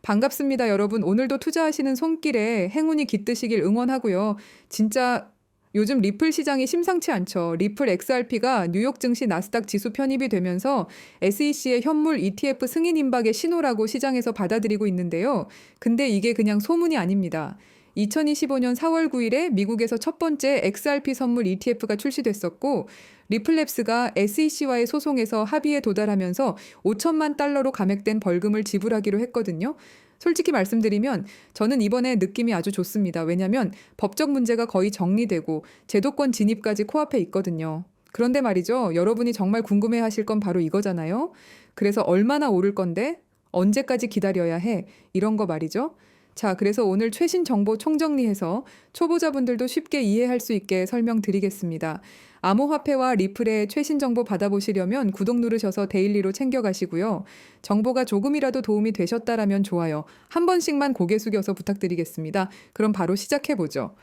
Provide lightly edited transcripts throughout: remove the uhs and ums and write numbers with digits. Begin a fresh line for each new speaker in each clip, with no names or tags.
반갑습니다, 여러분. 오늘도 투자하시는 손길에 행운이 깃드시길 응원하고요. 진짜 요즘 리플 시장이 심상치 않죠. 리플 XRP가 뉴욕 증시 나스닥 지수 편입이 되면서 SEC의 현물 ETF 승인 임박의 신호라고 시장에서 받아들이고 있는데요. 근데 이게 그냥 소문이 아닙니다. 2025년 4월 9일에 미국에서 첫 번째 XRP 선물 ETF가 출시됐었고, 리플랩스가 SEC와의 소송에서 합의에 도달하면서 5천만 달러로 감액된 벌금을 지불하기로 했거든요. 솔직히 말씀드리면 저는 이번에 느낌이 아주 좋습니다. 왜냐하면 법적 문제가 거의 정리되고 제도권 진입까지 코앞에 있거든요. 그런데 말이죠. 여러분이 정말 궁금해하실 건 바로 이거잖아요. 그래서 얼마나 오를 건데? 언제까지 기다려야 해? 이런 거 말이죠. 자, 그래서 오늘 최신 정보 총정리해서 초보자분들도 쉽게 이해할 수 있게 설명드리겠습니다. 암호화폐와 리플의 최신 정보 받아보시려면 구독 누르셔서 데일리로 챙겨가시고요. 정보가 조금이라도 도움이 되셨다라면 좋아요. 한 번씩만 고개 숙여서 부탁드리겠습니다. 그럼 바로 시작해보죠.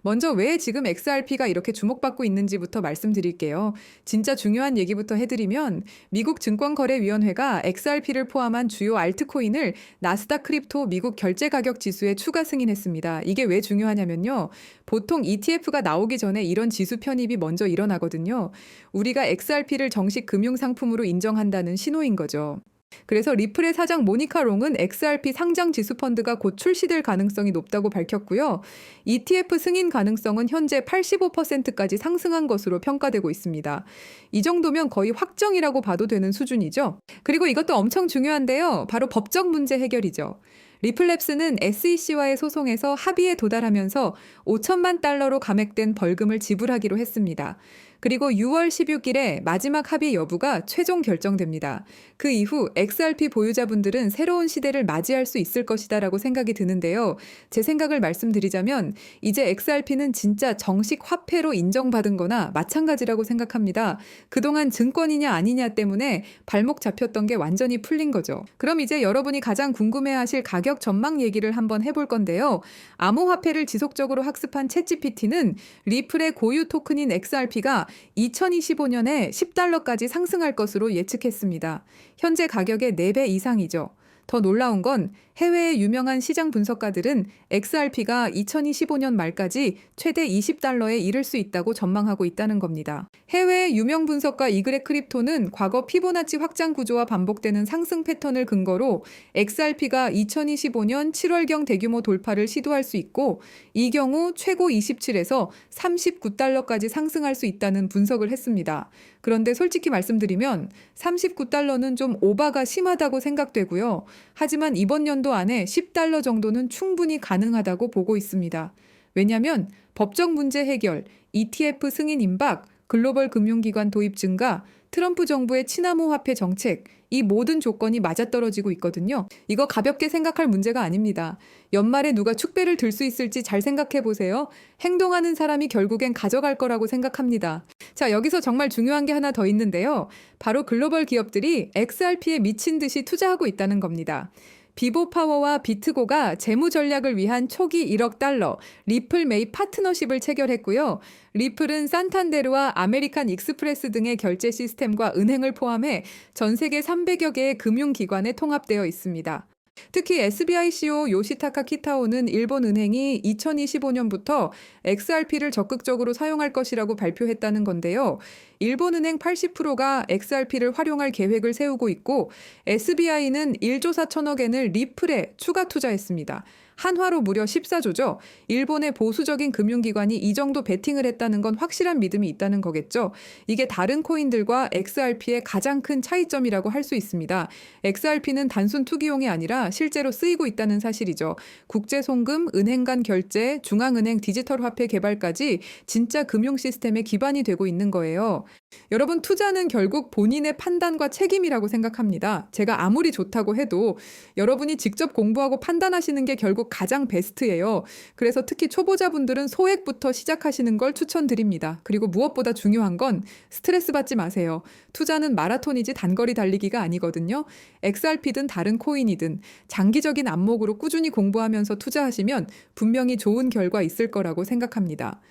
먼저 왜 지금 XRP가 이렇게 주목받고 있는지부터 말씀드릴게요. 진짜 중요한 얘기부터 해드리면 미국 증권거래위원회가 XRP를 포함한 주요 알트코인을 나스닥 크립토 미국 결제가격 지수에 추가 승인했습니다. 이게 왜 중요하냐면요. 보통 ETF가 나오기 전에 이런 지수 편입이 먼저 일어나거든요. 우리가 XRP를 정식 금융상품으로 인정한다는 신호인 거죠. 그래서 리플의 사장 모니카 롱은 XRP 상장 지수 펀드가 곧 출시될 가능성이 높다고 밝혔고요. ETF 승인 가능성은 현재 85%까지 상승한 것으로 평가되고 있습니다. 이 정도면 거의 확정이라고 봐도 되는 수준이죠. 그리고 이것도 엄청 중요한데요. 바로 법적 문제 해결이죠. 리플랩스는 SEC와의 소송에서 합의에 도달하면서 5천만 달러로 감액된 벌금을 지불하기로 했습니다. 그리고 6월 16일에 마지막 합의 여부가 최종 결정됩니다. 그 이후 XRP 보유자분들은 새로운 시대를 맞이할 수 있을 것이다라고 생각이 드는데요. 제 생각을 말씀드리자면 이제 XRP는 진짜 정식 화폐로 인정받은 거나 마찬가지라고 생각합니다. 그동안 증권이냐 아니냐 때문에 발목 잡혔던 게 완전히 풀린 거죠. 그럼 이제 여러분이 가장 궁금해하실 가격 전망 얘기를 한번 해볼 건데요. 암호화폐를 지속적으로 학습한 챗GPT는 리플의 고유 토큰인 XRP가 2025년에 10달러까지 상승할 것으로 예측했습니다. 현재 가격의 4배 이상이죠. 더 놀라운 건 해외의 유명한 시장 분석가들은 XRP가 2025년 말까지 최대 20달러에 이를 수 있다고 전망하고 있다는 겁니다. 해외의 유명 분석가 이그렉 크립토는 과거 피보나치 확장 구조와 반복되는 상승 패턴을 근거로 XRP가 2025년 7월경 대규모 돌파를 시도할 수 있고 이 경우 최고 27에서 39달러까지 상승할 수 있다는 분석을 했습니다. 그런데 솔직히 말씀드리면 39달러는 좀 오바가 심하다고 생각되고요. 하지만 이번 연도 안에 10달러 정도는 충분히 가능하다고 보고 있습니다. 왜냐하면 법적 문제 해결, ETF 승인 임박, 글로벌 금융기관 도입 증가, 트럼프 정부의 친암호화폐 정책, 이 모든 조건이 맞아떨어지고 있거든요. 이거 가볍게 생각할 문제가 아닙니다. 연말에 누가 축배를 들 수 있을지 잘 생각해 보세요. 행동하는 사람이 결국엔 가져갈 거라고 생각합니다. 자, 여기서 정말 중요한 게 하나 더 있는데요. 바로 글로벌 기업들이 XRP에 미친 듯이 투자하고 있다는 겁니다. 비보파워와 비트고가 재무 전략을 위한 초기 1억 달러 리플 매입 파트너십을 체결했고요. 리플은 산탄데르와 아메리칸 익스프레스 등의 결제 시스템과 은행을 포함해 전 세계 300여 개의 금융기관에 통합되어 있습니다. 특히 SBI CEO 요시타카 키타오는 일본 은행이 2025년부터 XRP를 적극적으로 사용할 것이라고 발표했다는 건데요. 일본 은행 80%가 XRP를 활용할 계획을 세우고 있고 SBI는 1조 4천억 엔을 리플에 추가 투자했습니다. 한화로 무려 14조죠. 일본의 보수적인 금융기관이 이 정도 베팅을 했다는 건 확실한 믿음이 있다는 거겠죠. 이게 다른 코인들과 XRP의 가장 큰 차이점이라고 할 수 있습니다. XRP는 단순 투기용이 아니라 실제로 쓰이고 있다는 사실이죠. 국제 송금, 은행 간 결제, 중앙은행 디지털 화폐 개발까지 진짜 금융 시스템의 기반이 되고 있는 거예요. 여러분, 투자는 결국 본인의 판단과 책임이라고 생각합니다. 제가 아무리 좋다고 해도 여러분이 직접 공부하고 판단하시는 게 결국 가장 베스트예요. 그래서 특히 초보자분들은 소액부터 시작하시는 걸 추천드립니다. 그리고 무엇보다 중요한 건 스트레스 받지 마세요. 투자는 마라톤이지 단거리 달리기가 아니거든요. XRP든 다른 코인이든 장기적인 안목으로 꾸준히 공부하면서 투자하시면 분명히 좋은 결과 있을 거라고 생각합니다.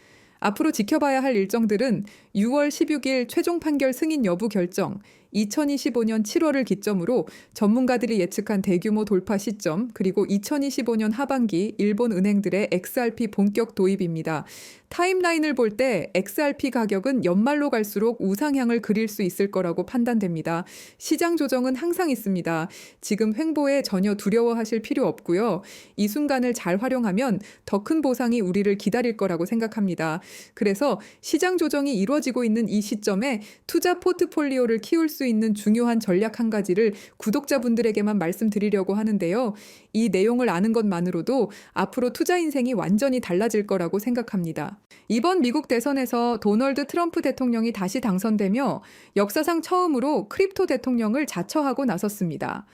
앞으로 지켜봐야 할 일정들은 6월 16일 최종 판결 승인 여부 결정, 2025년 7월을 기점으로 전문가들이 예측한 대규모 돌파 시점, 그리고 2025년 하반기 일본 은행들의 XRP 본격 도입입니다. 타임라인을 볼 때 XRP 가격은 연말로 갈수록 우상향을 그릴 수 있을 거라고 판단됩니다. 시장 조정은 항상 있습니다. 지금 횡보에 전혀 두려워하실 필요 없고요. 이 순간을 잘 활용하면 더 큰 보상이 우리를 기다릴 거라고 생각합니다. 그래서 시장 조정이 이루어지고 있는 이 시점에 투자 포트폴리오를 키울 수 있는 중요한 전략 한 가지를 구독자분들에게만 말씀드리려고 하는데요. 이 내용을 아는 것만으로도 앞으로 투자 인생이 완전히 달라질 거라고 생각합니다. 이번 미국 대선에서 도널드 트럼프 대통령이 다시 당선되며 역사상 처음으로 크립토 대통령을 자처하고 나섰습니다.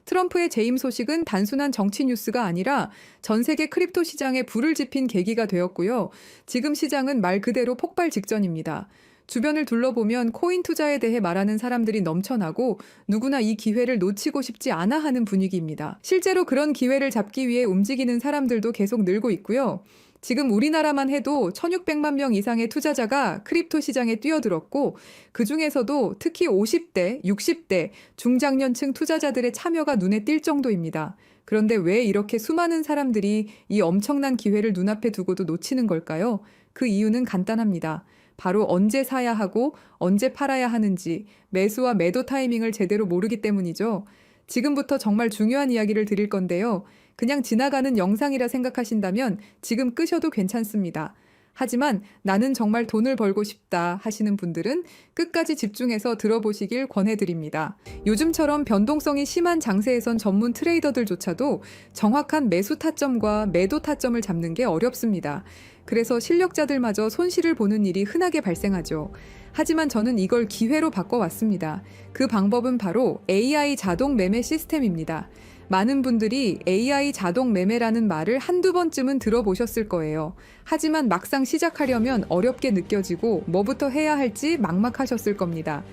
트럼프의 재임 소식은 단순한 정치 뉴스가 아니라 전 세계 크립토 시장에 불을 지핀 계기가 되었고요. 지금 시장은 말 그대로 폭발 직전입니다. 주변을 둘러보면 코인 투자에 대해 말하는 사람들이 넘쳐나고 누구나 이 기회를 놓치고 싶지 않아 하는 분위기입니다. 실제로 그런 기회를 잡기 위해 움직이는 사람들도 계속 늘고 있고요. 지금 우리나라만 해도 1,600만 명 이상의 투자자가 크립토 시장에 뛰어들었고 그중에서도 특히 50대, 60대 중장년층 투자자들의 참여가 눈에 띌 정도입니다. 그런데 왜 이렇게 수많은 사람들이 이 엄청난 기회를 눈앞에 두고도 놓치는 걸까요? 그 이유는 간단합니다. 바로 언제 사야 하고 언제 팔아야 하는지 매수와 매도 타이밍을 제대로 모르기 때문이죠. 지금부터 정말 중요한 이야기를 드릴 건데요. 그냥 지나가는 영상이라 생각하신다면 지금 끄셔도 괜찮습니다. 하지만 나는 정말 돈을 벌고 싶다 하시는 분들은 끝까지 집중해서 들어보시길 권해드립니다. 요즘처럼 변동성이 심한 장세에선 전문 트레이더들조차도 정확한 매수 타점과 매도 타점을 잡는 게 어렵습니다. 그래서 실력자들마저 손실을 보는 일이 흔하게 발생하죠. 하지만 저는 이걸 기회로 바꿔왔습니다. 그 방법은 바로 AI 자동 매매 시스템입니다. 많은 분들이 AI 자동 매매라는 말을 한두 번쯤은 들어보셨을 거예요. 하지만 막상 시작하려면 어렵게 느껴지고 뭐부터 해야 할지 막막하셨을 겁니다.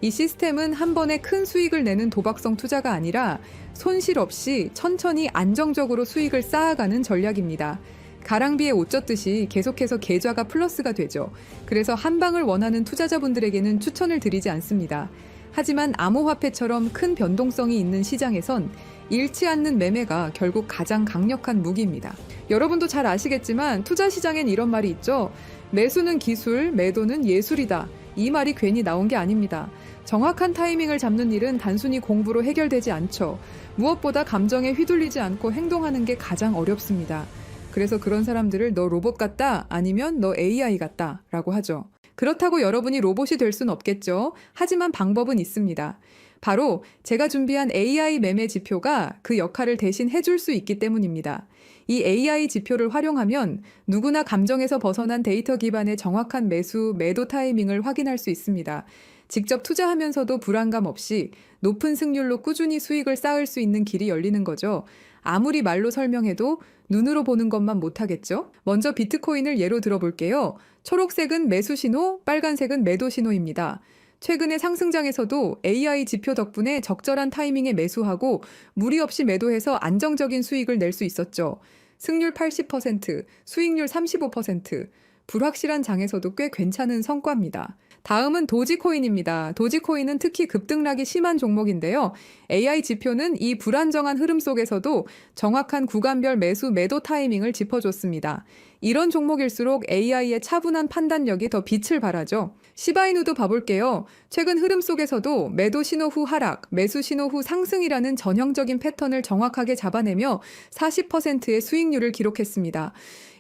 이 시스템은 한 번에 큰 수익을 내는 도박성 투자가 아니라 손실 없이 천천히 안정적으로 수익을 쌓아가는 전략입니다. 가랑비에 옷 젖듯이 계속해서 계좌가 플러스가 되죠. 그래서 한 방을 원하는 투자자분들에게는 추천을 드리지 않습니다. 하지만 암호화폐처럼 큰 변동성이 있는 시장에선 잃지 않는 매매가 결국 가장 강력한 무기입니다. 여러분도 잘 아시겠지만 투자 시장엔 이런 말이 있죠. 매수는 기술, 매도는 예술이다. 이 말이 괜히 나온 게 아닙니다. 정확한 타이밍을 잡는 일은 단순히 공부로 해결되지 않죠. 무엇보다 감정에 휘둘리지 않고 행동하는 게 가장 어렵습니다. 그래서 그런 사람들을 너 로봇 같다 아니면 너 AI 같다 라고 하죠. 그렇다고 여러분이 로봇이 될 순 없겠죠. 하지만 방법은 있습니다. 바로 제가 준비한 AI 매매 지표가 그 역할을 대신 해줄 수 있기 때문입니다. 이 AI 지표를 활용하면 누구나 감정에서 벗어난 데이터 기반의 정확한 매수, 매도 타이밍을 확인할 수 있습니다. 직접 투자하면서도 불안감 없이 높은 승률로 꾸준히 수익을 쌓을 수 있는 길이 열리는 거죠. 아무리 말로 설명해도 눈으로 보는 것만 못하겠죠? 먼저 비트코인을 예로 들어볼게요. 초록색은 매수 신호, 빨간색은 매도 신호입니다. 최근의 상승장에서도 AI 지표 덕분에 적절한 타이밍에 매수하고 무리 없이 매도해서 안정적인 수익을 낼 수 있었죠. 승률 80%, 수익률 35%, 불확실한 장에서도 꽤 괜찮은 성과입니다. 다음은 도지코인입니다. 도지코인은 특히 급등락이 심한 종목인데요. AI 지표는 이 불안정한 흐름 속에서도 정확한 구간별 매수, 매도 타이밍을 짚어줬습니다. 이런 종목일수록 AI의 차분한 판단력이 더 빛을 발하죠. 시바이누도 봐볼게요. 최근 흐름 속에서도 매도 신호 후 하락, 매수 신호 후 상승이라는 전형적인 패턴을 정확하게 잡아내며 40%의 수익률을 기록했습니다.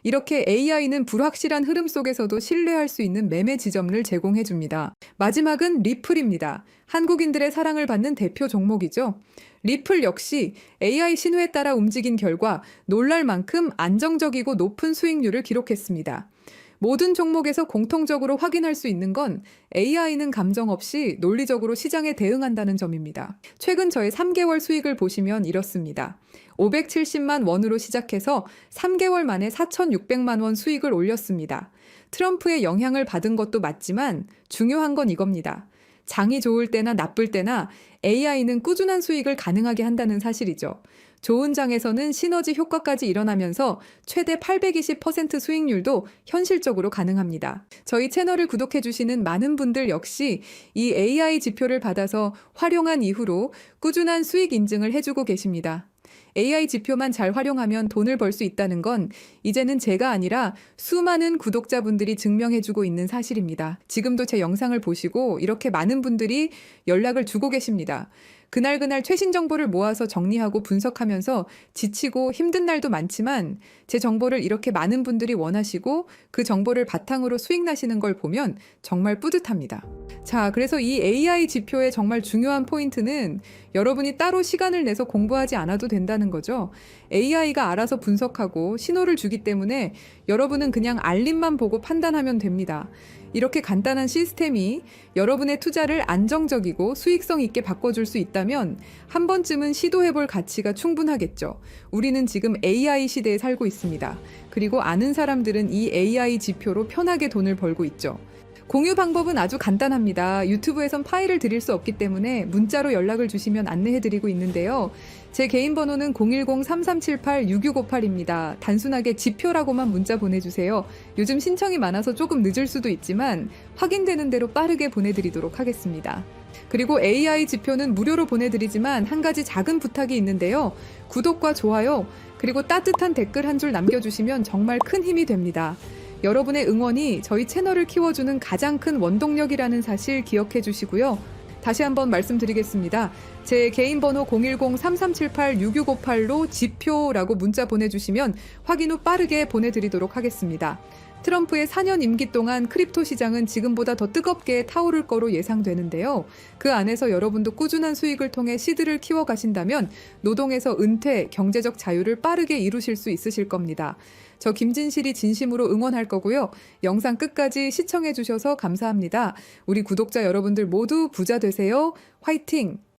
이렇게 AI는 불확실한 흐름 속에서도 신뢰할 수 있는 매매 지점을 제공해줍니다. 마지막은 리플입니다. 한국인들의 사랑을 받는 대표 종목이죠. 리플 역시 AI 신호에 따라 움직인 결과 놀랄 만큼 안정적이고 높은 수익률을 기록했습니다. 모든 종목에서 공통적으로 확인할 수 있는 건 AI는 감정 없이 논리적으로 시장에 대응한다는 점입니다. 최근 저의 3개월 수익을 보시면 이렇습니다. 570만 원으로 시작해서 3개월 만에 4,600만 원 수익을 올렸습니다. 트럼프의 영향을 받은 것도 맞지만 중요한 건 이겁니다. 장이 좋을 때나 나쁠 때나 AI는 꾸준한 수익을 가능하게 한다는 사실이죠. 좋은 장에서는 시너지 효과까지 일어나면서 최대 820% 수익률도 현실적으로 가능합니다. 저희 채널을 구독해주시는 많은 분들 역시 이 AI 지표를 받아서 활용한 이후로 꾸준한 수익 인증을 해주고 계십니다. AI 지표만 잘 활용하면 돈을 벌 수 있다는 건 이제는 제가 아니라 수많은 구독자분들이 증명해주고 있는 사실입니다. 지금도 제 영상을 보시고 이렇게 많은 분들이 연락을 주고 계십니다. 그날 최신 정보를 모아서 정리하고 분석하면서 지치고 힘든 날도 많지만 제 정보를 이렇게 많은 분들이 원하시고 그 정보를 바탕으로 수익 나시는 걸 보면 정말 뿌듯합니다. 자, 그래서 이 AI 지표의 정말 중요한 포인트는 여러분이 따로 시간을 내서 공부하지 않아도 된다는 거죠. AI가 알아서 분석하고 신호를 주기 때문에 여러분은 그냥 알림만 보고 판단하면 됩니다. 이렇게 간단한 시스템이 여러분의 투자를 안정적이고 수익성 있게 바꿔줄 수 있다면 한 번쯤은 시도해볼 가치가 충분하겠죠. 우리는 지금 AI 시대에 살고 있습니다. 그리고 아는 사람들은 이 AI 지표로 편하게 돈을 벌고 있죠. 공유 방법은 아주 간단합니다. 유튜브에선 파일을 드릴 수 없기 때문에 문자로 연락을 주시면 안내해드리고 있는데요. 제 개인 번호는 010-3378-6658입니다. 단순하게 지표라고만 문자 보내주세요. 요즘 신청이 많아서 조금 늦을 수도 있지만 확인되는 대로 빠르게 보내드리도록 하겠습니다. 그리고 AI 지표는 무료로 보내드리지만 한 가지 작은 부탁이 있는데요. 구독과 좋아요, 그리고 따뜻한 댓글 한 줄 남겨주시면 정말 큰 힘이 됩니다. 여러분의 응원이 저희 채널을 키워주는 가장 큰 원동력이라는 사실 기억해 주시고요. 다시 한번 말씀드리겠습니다. 제 개인 번호 010-3378-6658로 지표라고 문자 보내주시면 확인 후 빠르게 보내드리도록 하겠습니다. 트럼프의 4년 임기 동안 크립토 시장은 지금보다 더 뜨겁게 타오를 거로 예상되는데요. 그 안에서 여러분도 꾸준한 수익을 통해 시드를 키워가신다면 노동에서 은퇴, 경제적 자유를 빠르게 이루실 수 있으실 겁니다. 저 김진실이 진심으로 응원할 거고요. 영상 끝까지 시청해 주셔서 감사합니다. 우리 구독자 여러분들 모두 부자 되세요. 화이팅!